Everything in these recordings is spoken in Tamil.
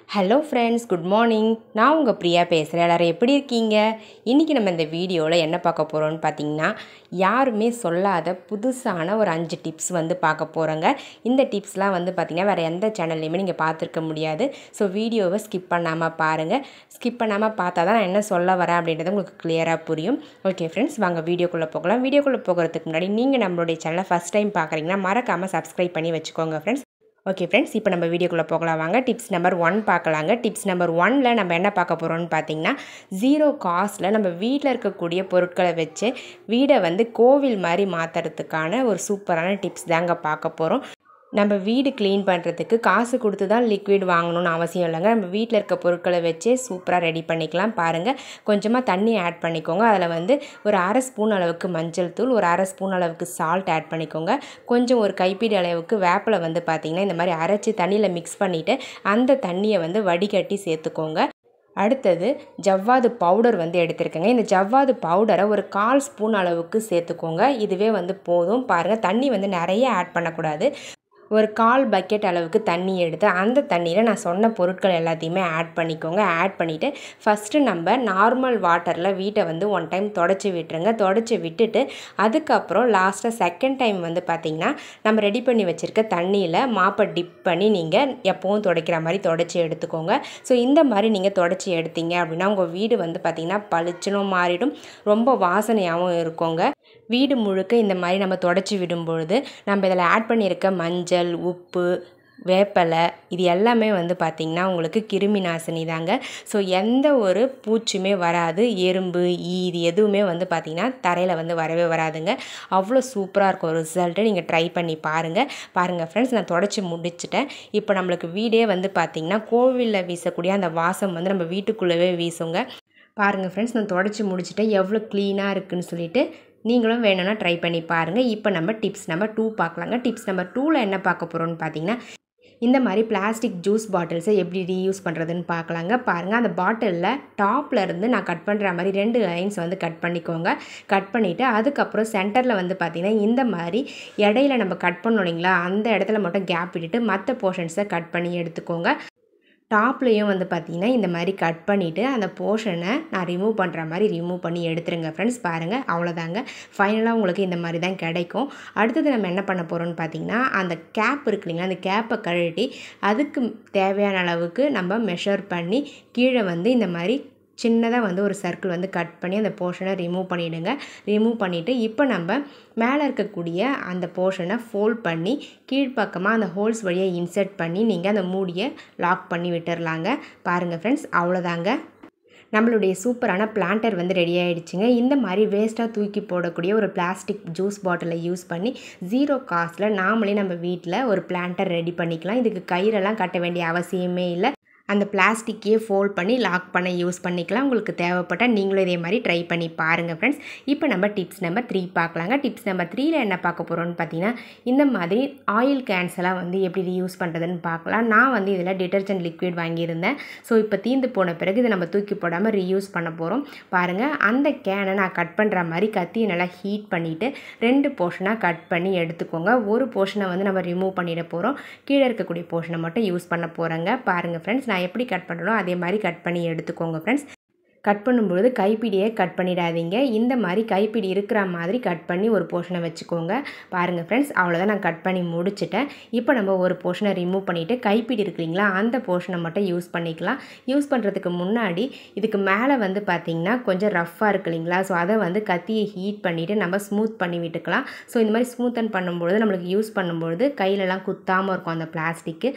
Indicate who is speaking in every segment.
Speaker 1: Hello friends, good morning. நான் உங்கள் பிரியா பேசுகிறேன். எல்லோரும் எப்படி இருக்கீங்க? இன்றைக்கி நம்ம இந்த வீடியோவில் என்ன பார்க்க போகிறோம்னு பார்த்தீங்கன்னா, யாருமே சொல்லாத புதுசான ஒரு 5 டிப்ஸ் வந்து பார்க்க போகிறோங்க. இந்த டிப்ஸ்லாம் வந்து பார்த்திங்கன்னா வேறு எந்த சேனல்லையுமே நீங்கள் பார்த்துருக்க முடியாது. ஸோ வீடியோவை ஸ்கிப் பண்ணாமல் பாருங்கள். ஸ்கிப் பண்ணாமல் பார்த்தா தான் நான் என்ன சொல்ல வரேன் அப்படின்றது உங்களுக்கு கிளியராக புரியும். ஓகே ஃப்ரெண்ட்ஸ், வாங்க வீடியோக்குள்ளே போகலாம். வீடியோக்குள்ளே போகிறதுக்கு முன்னாடி நீங்கள் நம்மளுடைய சேனலை ஃபஸ்ட் டைம் பார்க்குறீங்கன்னா மறக்காமல் சப்ஸ்கிரைப் பண்ணி வச்சுக்கோங்க ஃப்ரெண்ட்ஸ். ஓகே ஃப்ரெண்ட்ஸ், இப்போ நம்ம வீடியோக்குள்ளே போகலாம் வாங்க. டிப்ஸ் நம்பர் 1 பார்க்கலாங்க. டிப்ஸ் நம்பர் 1ல் நம்ம என்ன பார்க்க போகிறோம்னு பார்த்தீங்கன்னா, 0 காஸ்ட்டில் நம்ம வீட்டில் இருக்கக்கூடிய பொருட்களை வச்சு வீடை வந்து கோவில் மாதிரி மாற்றுறதுக்கான ஒரு சூப்பரான டிப்ஸ் தாங்க பார்க்க போகிறோம். நம்ம வீடு க்ளீன் பண்ணுறதுக்கு காசு கொடுத்து தான் லிக்விட் வாங்கணும்னு அவசியம் இல்லைங்க. நம்ம வீட்டில் இருக்க பொருட்களை வச்சே சூப்பராக ரெடி பண்ணிக்கலாம். பாருங்கள், கொஞ்சமாக தண்ணி ஆட் பண்ணிக்கோங்க. அதில் வந்து ஒரு அரை ஸ்பூன் அளவுக்கு மஞ்சள் தூள், ஒரு அரை ஸ்பூன் அளவுக்கு சால்ட் ஆட் பண்ணிக்கோங்க. கொஞ்சம் ஒரு கைப்பிடி அளவுக்கு வேப்பிலை வந்து பார்த்திங்கன்னா இந்த மாதிரி அரைச்சி தண்ணியில் மிக்ஸ் பண்ணிவிட்டு அந்த தண்ணியை வந்து வடிகட்டி சேர்த்துக்கோங்க. அடுத்தது ஜவ்வாது பவுடர் வந்து எடுத்துருக்கேங்க. இந்த ஜவ்வாது பவுடரை ஒரு 1/4 ஸ்பூன் அளவுக்கு சேர்த்துக்கோங்க. இதுவே வந்து போதும். பாருங்கள், தண்ணி வந்து நிறைய ஆட் பண்ணக்கூடாது. ஒரு 1/4 பக்கெட் அளவுக்கு தண்ணி எடுத்து அந்த தண்ணியில் நான் சொன்ன பொருட்கள் எல்லாத்தையுமே ஆட் பண்ணிக்கோங்க. ஆட் பண்ணிவிட்டு ஃபஸ்ட்டு நம்ம நார்மல் வாட்டரில் வீட்டை வந்து 1 டைம் தொடச்சி விட்டுருங்க. தொடச்சி விட்டுட்டு அதுக்கப்புறம் லாஸ்ட்டாக செகண்ட் டைம் வந்து பார்த்திங்கன்னா நம்ம ரெடி பண்ணி வச்சுருக்க தண்ணியில் மாப்பை டிப் பண்ணி நீங்கள் எப்போவும் துடைக்கிற மாதிரி தொடச்சி எடுத்துக்கோங்க. ஸோ இந்த மாதிரி நீங்கள் தொடச்சி எடுத்தீங்க அப்படின்னா உங்கள் வீடு வந்து பார்த்திங்கன்னா பளிச்சுன்னு மாறிடும், ரொம்ப வாசனையாகவும் இருக்குங்க. வீடு முழுக்க இந்த மாதிரி நம்ம தொடச்சி விடும்பொழுது நம்ம இதில் ஆட் பண்ணியிருக்க மஞ்சள், உப்பு, வேப்பலை இது எல்லாமே வந்து பார்த்திங்கன்னா உங்களுக்கு கிருமி நாசினி தாங்க. ஸோ எந்த ஒரு பூச்சியுமே வராது. எறும்பு, ஈ இது எதுவுமே வந்து பார்த்திங்கன்னா தரையில் வந்து வரவே வராதுங்க. அவ்வளோ சூப்பராக இருக்கும் ரிசல்ட்டு. நீங்கள் ட்ரை பண்ணி பாருங்கள் ஃப்ரெண்ட்ஸ். நான் தொடச்சி முடிச்சிட்டேன். இப்போ நம்மளுக்கு வீடே வந்து பார்த்திங்கன்னா கோவிலில் வீசக்கூடிய அந்த வாசம் வந்து நம்ம வீட்டுக்குள்ளவே வீசுங்க. பாருங்கள் ஃப்ரெண்ட்ஸ், நான் தொடச்சி முடிச்சிட்டேன். எவ்வளோ க்ளீனாக இருக்குதுன்னு சொல்லிட்டு நீங்களும் வேணும்னா ட்ரை பண்ணி பாருங்கள். இப்போ நம்ம டிப்ஸ் நம்பர் 2 பார்க்கலாங்க. டிப்ஸ் நம்பர் 2ல் என்ன பார்க்க போகிறோம்னு பார்த்தீங்கன்னா, இந்த மாதிரி பிளாஸ்டிக் ஜூஸ் பாட்டில்ஸை எப்படி ரீயூஸ் பண்ணுறதுன்னு பார்க்கலாங்க. பாருங்கள், அந்த பாட்டிலில் டாப்பில் இருந்து நான் கட் பண்ணுற மாதிரி 2 லைன்ஸ் வந்து கட் பண்ணிக்கோங்க. கட் பண்ணிவிட்டு அதுக்கப்புறம் சென்டரில் வந்து பார்த்திங்கன்னா இந்த மாதிரி இடையில நம்ம கட் பண்ணோம் இல்லைங்களா, அந்த இடத்துல மட்டும் கேப் விட்டுட்டு மற்ற போர்ஷன்ஸை கட் பண்ணி எடுத்துக்கோங்க. டாப்லேயும் வந்து பார்த்திங்கன்னா இந்த மாதிரி கட் பண்ணிவிட்டு அந்த போர்ஷனை நான் ரிமூவ் பண்ணுற மாதிரி ரிமூவ் பண்ணி எடுத்துருங்க ஃப்ரெண்ட்ஸ். பாருங்கள், அவ்வளோதாங்க. ஃபைனலாக உங்களுக்கு இந்த மாதிரி தான் கிடைக்கும். அடுத்தது நம்ம என்ன பண்ண போகிறோம்னு பார்த்திங்கன்னா, அந்த கேப் இருக்கு இல்லைங்களா, அந்த கேப்பை கழட்டி அதுக்கு தேவையான அளவுக்கு நம்ம மெஷர் பண்ணி கீழே வந்து இந்த மாதிரி சின்னதாக வந்து ஒரு சர்க்கிள் வந்து கட் பண்ணி அந்த போர்ஷனை ரிமூவ் பண்ணிவிடுங்க. ரிமூவ் பண்ணிவிட்டு இப்போ நம்ம மேலே இருக்கக்கூடிய அந்த போர்ஷனை ஃபோல்ட் பண்ணி கீழ்ப்பக்கமாக அந்த ஹோல்ஸ் வழியாக இன்சர்ட் பண்ணி நீங்கள் அந்த மூடியை லாக் பண்ணி விட்டுறலாங்க. பாருங்கள் ஃப்ரெண்ட்ஸ், அவ்வளோதாங்க. நம்மளுடைய சூப்பரான பிளான்டர் வந்து ரெடி ஆகிடுச்சிங்க. இந்த மாதிரி வேஸ்ட்டாக தூக்கி போடக்கூடிய ஒரு பிளாஸ்டிக் ஜூஸ் பாட்டிலை யூஸ் பண்ணி 0 காஸ்ட்டில் நாமளே நம்ம வீட்டில் ஒரு பிளான்டர் ரெடி பண்ணிக்கலாம். இதுக்கு கயிறெல்லாம் கட்ட வேண்டிய அவசியமே இல்லை. அந்த பிளாஸ்டிக்கையே ஃபோல்ட் பண்ணி லாக் பண்ண யூஸ் பண்ணிக்கலாம். உங்களுக்கு தேவைப்பட்டால் நீங்களும் இதே மாதிரி ட்ரை பண்ணி பாருங்கள் ஃப்ரெண்ட்ஸ். இப்போ நம்ம டிப்ஸ் நம்பர் 3 பார்க்கலாங்க. டிப்ஸ் நம்பர் 3ல் என்ன பார்க்க போகிறோம்னு பார்த்தீங்கன்னா, இந்த மாதிரி ஆயில் கேன்ஸ் எல்லாம் வந்து எப்படி ரீயூஸ் பண்ணுறதுன்னு பார்க்கலாம். நான் வந்து இதில் டிட்டர்ஜென்ட் லிக்விட் வாங்கியிருந்தேன். ஸோ இப்போ தீர்ந்து போன பிறகு இதை நம்ம தூக்கி போடாமல் ரீயூஸ் பண்ண போகிறோம். பாருங்கள், அந்த கேனை நான் கட் பண்ணுற மாதிரி கத்தியை நல்லா ஹீட் பண்ணிவிட்டு 2 போர்ஷனாக கட் பண்ணி எடுத்துக்கோங்க. ஒரு போர்ஷனை வந்து நம்ம ரிமூவ் பண்ணிட போகிறோம். கீழே இருக்கக்கூடிய போர்ஷனை மட்டும் யூஸ் பண்ண போகிறோங்க. பாருங்கள் ஃப்ரெண்ட்ஸ், நான் எப்படி கட் பண்ணுறோம் அதே மாதிரி கட் பண்ணி எடுத்துக்கோங்க ஃப்ரெண்ட்ஸ். கட் பண்ணும்பொழுது கைப்பிடியே கட் பண்ணிடாதீங்க. இந்த மாதிரி கைப்பிடி இருக்கிற மாதிரி கட் பண்ணி ஒரு போர்ஷனை வச்சுக்கோங்க. பாருங்கள் ஃப்ரெண்ட்ஸ், அவ்வளோதான். நான் கட் பண்ணி முடிச்சிட்டேன். இப்போ நம்ம ஒரு போர்ஷனை ரிமூவ் பண்ணிவிட்டு கைப்பிடி இருக்குங்களா அந்த போர்ஷனை மட்டும் யூஸ் பண்ணிக்கலாம். யூஸ் பண்ணுறதுக்கு முன்னாடி இதுக்கு மேலே வந்து பார்த்திங்கன்னா கொஞ்சம் ரஃப்பாக இருக்கு இல்லைங்களா, ஸோ அதை வந்து கத்தியை ஹீட் பண்ணிவிட்டு நம்ம ஸ்மூத் பண்ணி விட்டுக்கலாம். ஸோ இந்த மாதிரி ஸ்மூத்தன் பண்ணும்பொழுது நம்மளுக்கு யூஸ் பண்ணும்பொழுது கையிலலாம் குத்தாமல் இருக்கும் அந்த பிளாஸ்டிக்கு.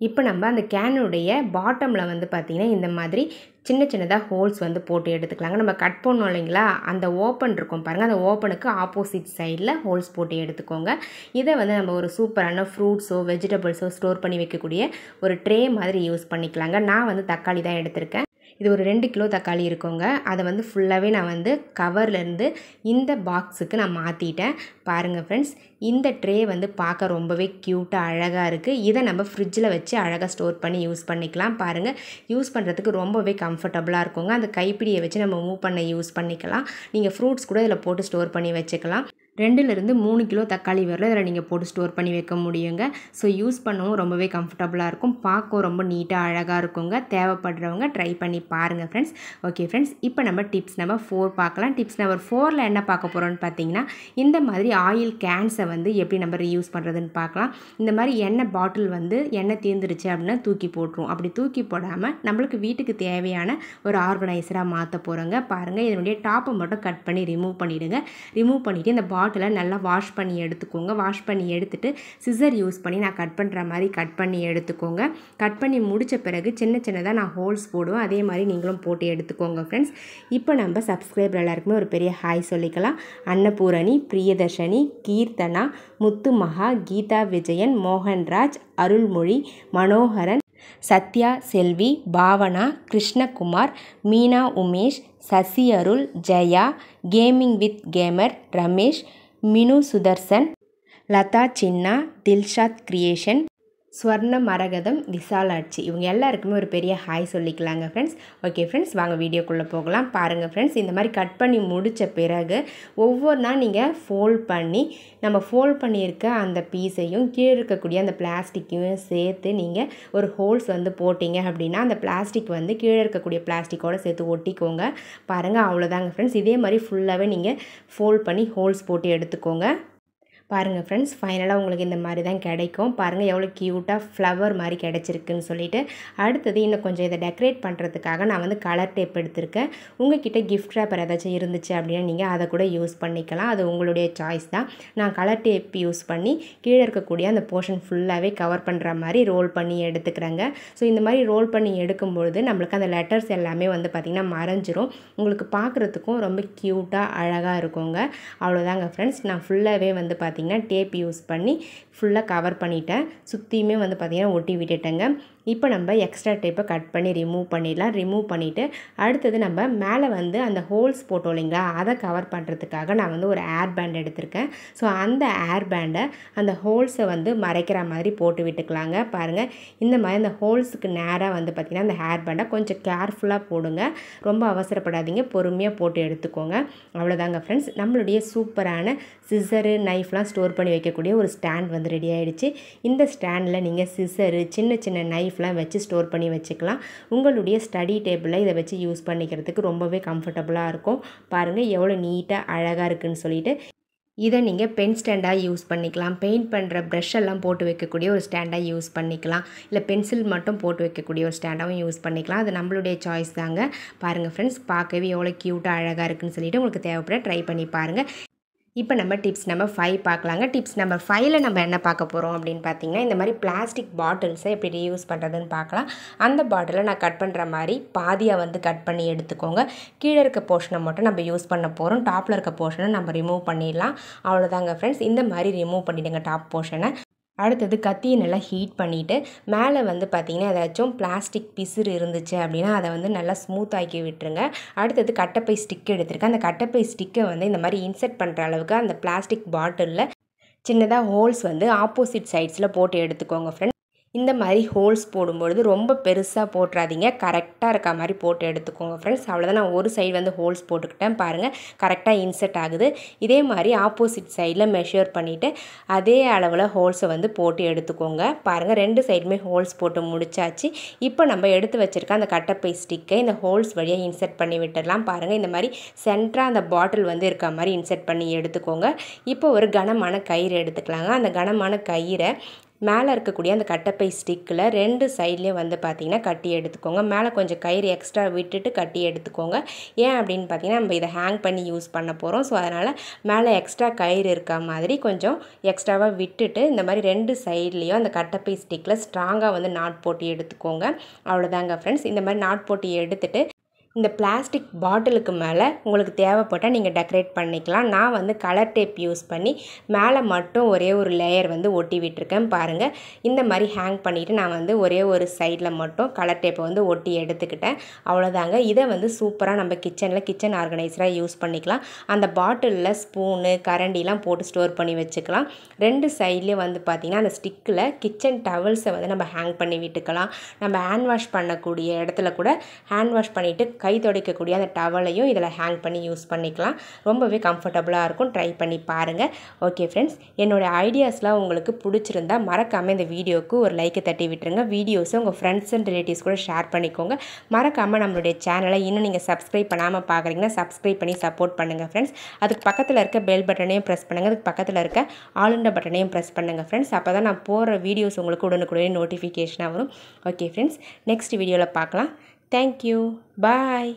Speaker 1: இப்போ நம்ம அந்த கேனுடைய பாட்டமில் வந்து பார்த்திங்கன்னா இந்த மாதிரி சின்ன சின்னதாக ஹோல்ஸ் வந்து போட்டு எடுத்துக்கலாங்க. நம்ம கட் பண்ணோம் இல்லைங்களா, அந்த ஓப்பன் இருக்கும் பாருங்கள், அந்த ஓப்பனுக்கு ஆப்போசிட் சைடில் ஹோல்ஸ் போட்டு எடுத்துக்கோங்க. இதை வந்து நம்ம ஒரு சூப்பரான ஃப்ரூட்ஸோ வெஜிடபிள்ஸோ ஸ்டோர் பண்ணி வைக்கக்கூடிய ஒரு ட்ரே மாதிரி யூஸ் பண்ணிக்கலாங்க. நான் வந்து தக்காளி தான் எடுத்திருக்கேன். இது ஒரு 2 கிலோ தக்காளி இருக்குங்க. அதை வந்து ஃபுல்லாகவே நான் வந்து கவர்லேருந்து இந்த பாக்ஸுக்கு நான் மாற்றிட்டேன். பாருங்கள் ஃப்ரெண்ட்ஸ், இந்த ட்ரே வந்து பார்க்க ரொம்பவே க்யூட்டாக அழகாக இருக்குது. இதை நம்ம ஃப்ரிட்ஜில் வச்சு அழகாக ஸ்டோர் பண்ணி யூஸ் பண்ணிக்கலாம். பாருங்கள், யூஸ் பண்ணுறதுக்கு ரொம்பவே கம்ஃபர்டபுளாக இருக்குங்க. அந்த கைப்பிடியை வச்சு நம்ம மூவ் பண்ண யூஸ் பண்ணிக்கலாம். நீங்கள் ஃப்ரூட்ஸ் கூட இதில் போட்டு ஸ்டோர் பண்ணி வச்சுக்கலாம். 2லிருந்து 3 கிலோ தக்காளி வரல இதில் நீங்கள் போட்டு ஸ்டோர் பண்ணி வைக்க முடியுங்க. ஸோ யூஸ் பண்ணவும் ரொம்பவே கம்ஃபர்டபுளாக இருக்கும், பார்க்கவும் ரொம்ப நீட்டாக அழகாக இருக்குங்க. தேவைப்படுறவங்க ட்ரை பண்ணி பாருங்கள் ஃப்ரெண்ட்ஸ். ஓகே ஃப்ரெண்ட்ஸ், இப்போ நம்ம டிப்ஸ் நம்பர் 4 பார்க்கலாம். டிப்ஸ் நம்பர் 4ல் என்ன பார்க்க போகிறோன்னு பார்த்தீங்கன்னா, இந்த மாதிரி ஆயில் கேன்ஸை வந்து எப்படி நம்ம ரீயூஸ் பண்ணுறதுன்னு பார்க்கலாம். இந்த மாதிரி எண்ணெய் பாட்டில் வந்து எண்ணெய் தீர்ந்துருச்சு அப்படின்னா தூக்கி போட்டுரும். அப்படி தூக்கி போடாமல் நம்மளுக்கு வீட்டுக்கு தேவையான ஒரு ஆர்கனைசராக மாற்ற போகிறோங்க. பாருங்கள், இதனுடைய டாப்பை மட்டும் கட் பண்ணி ரிமூவ் பண்ணிவிடுங்க. ரிமூவ் பண்ணிவிட்டு இந்த பாட்டிலை நல்லா வாஷ் பண்ணி எடுத்துக்கோங்க. வாஷ் பண்ணி எடுத்துட்டு சிசர் யூஸ் பண்ணி நான் கட் பண்ணுற மாதிரி கட் பண்ணி எடுத்துக்கோங்க. கட் பண்ணி முடித்த பிறகு சின்ன சின்னதாக நான் ஹோல்ஸ் போடுவேன். அதே மாதிரி நீங்களும் போட்டு எடுத்துக்கோங்க ஃப்ரெண்ட்ஸ். இப்போ நம்ம சப்ஸ்கிரைபர் எல்லாருக்குமே ஒரு பெரிய ஹாய் சொல்லிக்கலாம். Annapoorani, Priyadarshini, Keerthana, Muthumaha, Geetha Vijayan, Mohanraj, Arulmozhi, Manoharan, Sathya Selvi, Bhavana, Krishnakumar, Meena Umesh, Sasi Arul, Jaya, gaming with gamer, Ramesh, Minu Sudarshan, Latha Chinna, Dilshad creation, Swarna Maragatham, Visalakshi, இவங்க எல்லாருக்குமே ஒரு பெரிய ஹாய் சொல்லிக்கலாங்க ஃப்ரெண்ட்ஸ். ஓகே ஃப்ரெண்ட்ஸ், வாங்க வீடியோக்குள்ளே போகலாம். பாருங்கள் ஃப்ரெண்ட்ஸ், இந்த மாதிரி கட் பண்ணி முடித்த பிறகு ஒவ்வொன்றா நீங்கள் ஃபோல்ட் பண்ணி நம்ம ஃபோல்ட் பண்ணியிருக்க அந்த பீஸையும் கீழே இருக்கக்கூடிய அந்த பிளாஸ்டிக்கையும் சேர்த்து நீங்கள் ஒரு ஹோல்ஸ் வந்து போட்டிங்க அப்படின்னா அந்த பிளாஸ்டிக் வந்து கீழே இருக்கக்கூடிய பிளாஸ்டிக்கோடு சேர்த்து ஒட்டிக்கோங்க. பாருங்கள், அவ்வளோதாங்க ஃப்ரெண்ட்ஸ். இதே மாதிரி ஃபுல்லாகவே நீங்கள் ஃபோல்ட் பண்ணி ஹோல்ஸ் போட்டு எடுத்துக்கோங்க. பாருங்கள் ஃப்ரெண்ட்ஸ், ஃபைனலாக உங்களுக்கு இந்த மாதிரி தான் கிடைக்கும். பாருங்கள் எவ்வளோ க்யூட்டாக ஃப்ளவர் மாதிரி கிடச்சிருக்குன்னு சொல்லிட்டு. அடுத்தது இன்னும் கொஞ்சம் இதை டெக்கரேட் பண்ணுறதுக்காக நான் வந்து கலர் டேப் எடுத்திருக்கேன். உங்கள்கிட்ட கிஃப்ட் ரேப்பர் ஏதாச்சும் இருந்துச்சு அப்படின்னா நீங்கள் அதை கூட யூஸ் பண்ணிக்கலாம். அது உங்களுடைய சாய்ஸ் தான். நான் கலர் டேப் யூஸ் பண்ணி கீழே இருக்கக்கூடிய அந்த போர்ஷன் ஃபுல்லாகவே கவர் பண்ணுற மாதிரி ரோல் பண்ணி எடுத்துக்கிறேங்க. ஸோ இந்த மாதிரி ரோல் பண்ணி எடுக்கும்பொழுது நம்மளுக்கு அந்த லெட்டர்ஸ் எல்லாமே வந்து பார்த்திங்கன்னா மறைஞ்சிரும். உங்களுக்கு பார்க்குறதுக்கும் ரொம்ப க்யூட்டாக அழகாக இருக்குங்க. அவ்வளோதாங்க ஃப்ரெண்ட்ஸ். நான் ஃபுல்லாகவே வந்து பார்த்திங்கன்னா டேப் யூஸ் பண்ணி ஃபுல்லாக கவர் பண்ணிட்டேன். சுற்றியுமே வந்து பார்த்திங்கன்னா ஒட்டி விட்டுட்டேங்க. இப்போ நம்ம எக்ஸ்ட்ரா டேப்பை கட் பண்ணி ரிமூவ் பண்ணிடலாம். ரிமூவ் பண்ணிவிட்டு அடுத்தது நம்ம மேலே வந்து அந்த ஹோல்ஸ் போட்டோம் இல்லைங்களா, அதை கவர் பண்ணுறதுக்காக நான் வந்து ஒரு ஏர் பேண்ட் எடுத்திருக்கேன். ஸோ அந்த ஏர் பேண்டை அந்த ஹோல்ஸை வந்து மறைக்கிற மாதிரி போட்டு விட்டுக்கலாங்க. பாருங்கள், இந்த மாதிரி அந்த ஹோல்ஸுக்கு நேராக வந்து பார்த்திங்கன்னா அந்த ஹேர் பேண்டை கொஞ்சம் கேர்ஃபுல்லாக போடுங்க. ரொம்ப அவசரப்படாதீங்க, பொறுமையாக போட்டு எடுத்துக்கோங்க. அவ்வளோதாங்க ஃப்ரெண்ட்ஸ், நம்மளுடைய சூப்பரான சிசரு, நைஃப்லாம் ஸ்டோர் பண்ணி வைக்கக்கூடிய ஒரு ஸ்டாண்ட் வந்து ரெடி ஆகிடுச்சு. இந்த ஸ்டாண்டில் நீங்கள் சிசரு, சின்ன சின்ன நைஃப்லாம் வச்சு ஸ்டோர் பண்ணி வச்சுக்கலாம். உங்களுடைய ஸ்டடி டேபிளில் இதை வச்சு யூஸ் பண்ணிக்கிறதுக்கு ரொம்பவே கம்ஃபர்டபுளாக இருக்கும். பாருங்கள் எவ்வளோ நீட்டாக அழகாக இருக்குதுன்னு சொல்லிட்டு. இதை நீங்கள் பென் ஸ்டாண்டாக யூஸ் பண்ணிக்கலாம். பெயிண்ட் பண்ணுற ப்ரஷ் எல்லாம் போட்டு வைக்கக்கூடிய ஒரு ஸ்டாண்டாக யூஸ் பண்ணிக்கலாம். இல்லை பென்சில் மட்டும் போட்டு வைக்கக்கூடிய ஒரு ஸ்டாண்டாகவும் யூஸ் பண்ணிக்கலாம். அது நம்மளுடைய சாய்ஸ் தாங்க. பாருங்கள் ஃப்ரெண்ட்ஸ், பார்க்கவே எவ்வளோ க்யூட்டாக அழகாக இருக்குதுன்னு சொல்லிட்டு உங்களுக்கு தேவைப்பட ட்ரை பண்ணி பாருங்கள். இப்போ நம்ம டிப்ஸ் நம்பர் 5 பார்க்கலாங்க. டிப்ஸ் நம்பர் 5ல் நம்ம என்ன பார்க்க போகிறோம் அப்படின்னு பார்த்தீங்கன்னா, இந்த மாதிரி பிளாஸ்டிக் பாட்டில்ஸை எப்படி ரீயூஸ் பண்ணுறதுன்னு பார்க்கலாம். அந்த பாட்டிலை நான் கட் பண்ணுற மாதிரி பாதியாக வந்து கட் பண்ணி எடுத்துக்கோங்க. கீழே இருக்க போர்ஷனை மட்டும் நம்ம யூஸ் பண்ண போகிறோம். டாப்பில் இருக்க போர்ஷனை நம்ம ரிமூவ் பண்ணிடலாம். அவ்வளோதாங்க ஃப்ரெண்ட்ஸ். இந்த மாதிரி ரிமூவ் பண்ணிவிடுங்க டாப் போர்ஷனை. அடுத்தது கத்தியை நல்லா ஹீட் பண்ணிவிட்டு மேலே வந்து பார்த்திங்கன்னா ஏதாச்சும் பிளாஸ்டிக் பிசுறு இருந்துச்சு அப்படின்னா அதை வந்து நல்லா ஸ்மூத்தாக்கி விட்டுருங்க. அடுத்தது கட்டைப்பை ஸ்டிக் எடுத்துருக்கேன். அந்த கட்டைப்பை ஸ்டிக்கை வந்து இந்த மாதிரி இன்சர்ட் பண்ணுற அளவுக்கு அந்த பிளாஸ்டிக் பாட்டிலில் சின்னதாக ஹோல்ஸ் வந்து ஆப்போசிட் சைட்ஸில் போட்டு எடுத்துக்கோங்க ஃப்ரெண்ட்ஸ். இந்த மாதிரி ஹோல்ஸ் போடும்பொழுது ரொம்ப பெருசாக போட்டுறாதீங்க, கரெக்டாக இருக்க மாதிரி போட்டு எடுத்துக்கோங்க ஃப்ரெண்ட்ஸ். அவ்வளோதான், நான் ஒரு சைடு வந்து ஹோல்ஸ் போட்டுக்கிட்டேன். பாருங்கள், கரெக்டாக இன்சர்ட் ஆகுது. இதே மாதிரி ஆப்போசிட் சைடில் மெஷர் பண்ணிவிட்டு அதே அளவில் ஹோல்ஸை வந்து போட்டு எடுத்துக்கோங்க. பாருங்கள், 2 சைடுமே ஹோல்ஸ் போட்டு முடிச்சாச்சு. இப்போ நம்ம எடுத்து வச்சுருக்க அந்த கட்டைப்பை ஸ்டிக்கை இந்த ஹோல்ஸ் வழியாக இன்சர்ட் பண்ணி விட்டுடலாம். பாருங்கள், இந்த மாதிரி சென்டராக அந்த பாட்டில் வந்து இருக்க மாதிரி இன்சர்ட் பண்ணி எடுத்துக்கோங்க. இப்போ ஒரு கனமான கயிறு எடுத்துக்கலாங்க. அந்த கனமான கயிறை மேலே இருக்கக்கூடிய அந்த கட்டைப்பை ஸ்டிக்கில் 2 சைட்லேயும் வந்து பார்த்திங்கன்னா கட்டி எடுத்துக்கோங்க. மேலே கொஞ்சம் கயிறு எக்ஸ்ட்ரா விட்டுட்டு கட்டி எடுத்துக்கோங்க. ஏன் அப்படின்னு பார்த்திங்கன்னா நம்ம இதை ஹேங் பண்ணி யூஸ் பண்ண போகிறோம். ஸோ அதனால் மேலே எக்ஸ்ட்ரா கயிறு இருக்க மாதிரி கொஞ்சம் எக்ஸ்ட்ராவாக விட்டுட்டு இந்த மாதிரி 2 சைட்லேயும் அந்த கட்டைப்பை ஸ்டிக்கில் ஸ்ட்ராங்காக வந்து நாட் போட்டு எடுத்துக்கோங்க. அவ்வளோதாங்க ஃப்ரெண்ட்ஸ். இந்த மாதிரி நாட் போட்டு எடுத்துட்டு இந்த பிளாஸ்டிக் பாட்டிலுக்கு மேலே உங்களுக்கு தேவைப்பட்டால் நீங்கள் டெக்கரேட் பண்ணிக்கலாம். நான் வந்து கலர் டேப் யூஸ் பண்ணி மேலே மட்டும் ஒரே ஒரு லேயர் வந்து ஒட்டி விட்டுருக்கேன். பாருங்கள், இந்த மாதிரி ஹேங் பண்ணிவிட்டு நான் வந்து ஒரே ஒரு சைடில் மட்டும் கலர் டேப்பை வந்து ஒட்டி எடுத்துக்கிட்டேன். அவ்வளோதாங்க. இதை வந்து சூப்பராக நம்ம கிச்சன் ஆர்கனைசராக யூஸ் பண்ணிக்கலாம். அந்த பாட்டிலில் ஸ்பூனு, கரண்டிலாம் போட்டு ஸ்டோர் பண்ணி வச்சுக்கலாம். 2 சைட்லேயும் வந்து பார்த்திங்கன்னா அந்த ஸ்டிக்கில் கிச்சன் டவல்ஸை வந்து நம்ம ஹேங் பண்ணி விட்டுக்கலாம். நம்ம ஹேண்ட் வாஷ் பண்ணக்கூடிய இடத்துல கூட ஹேண்ட் வாஷ் பண்ணிவிட்டு கை துடைக்கக்கூடிய அந்த டவலையும் இதில் ஹேங் பண்ணி யூஸ் பண்ணிக்கலாம். ரொம்பவே கம்ஃபர்டபுளாக இருக்கும். ட்ரை பண்ணி பாருங்கள். ஓகே ஃப்ரெண்ட்ஸ், என்னோடய ஐடியாஸ்லாம் உங்களுக்கு பிடிச்சிருந்தா மறக்காமல் இந்த வீடியோவுக்கு ஒரு லைக்கை தட்டி விட்டுருங்க. வீடியோஸை உங்கள் ஃப்ரெண்ட்ஸ் அண்ட் ரிலேட்டிவ்ஸ் கூட ஷேர் பண்ணிக்கோங்க. மறக்காமல் நம்மளுடைய சேனலை இன்னும் நீங்கள் சப்ஸ்கிரைப் பண்ணாமல் பார்க்குறீங்கன்னா சப்ஸ்கிரைப் பண்ணி சப்போர்ட் பண்ணுங்கள் ஃப்ரெண்ட்ஸ். அதுக்கு பக்கத்தில் இருக்க பெல் பட்டனையும் ப்ரெஸ் பண்ணுங்கள். அதுக்கு பக்கத்தில் இருக்க ஆளுண்ட பட்டனையும் ப்ரெஸ் பண்ணுங்கள் ஃப்ரெண்ட்ஸ். அப்போ தான் நான் போகிற வீடியோஸ் உங்களுக்கு உடனுக்குடனே நோட்டிஃபிகேஷனாக வரும். ஓகே ஃப்ரெண்ட்ஸ், நெக்ஸ்ட் வீடியோவில் பார்க்கலாம். தேங்க்யூ. பாய்.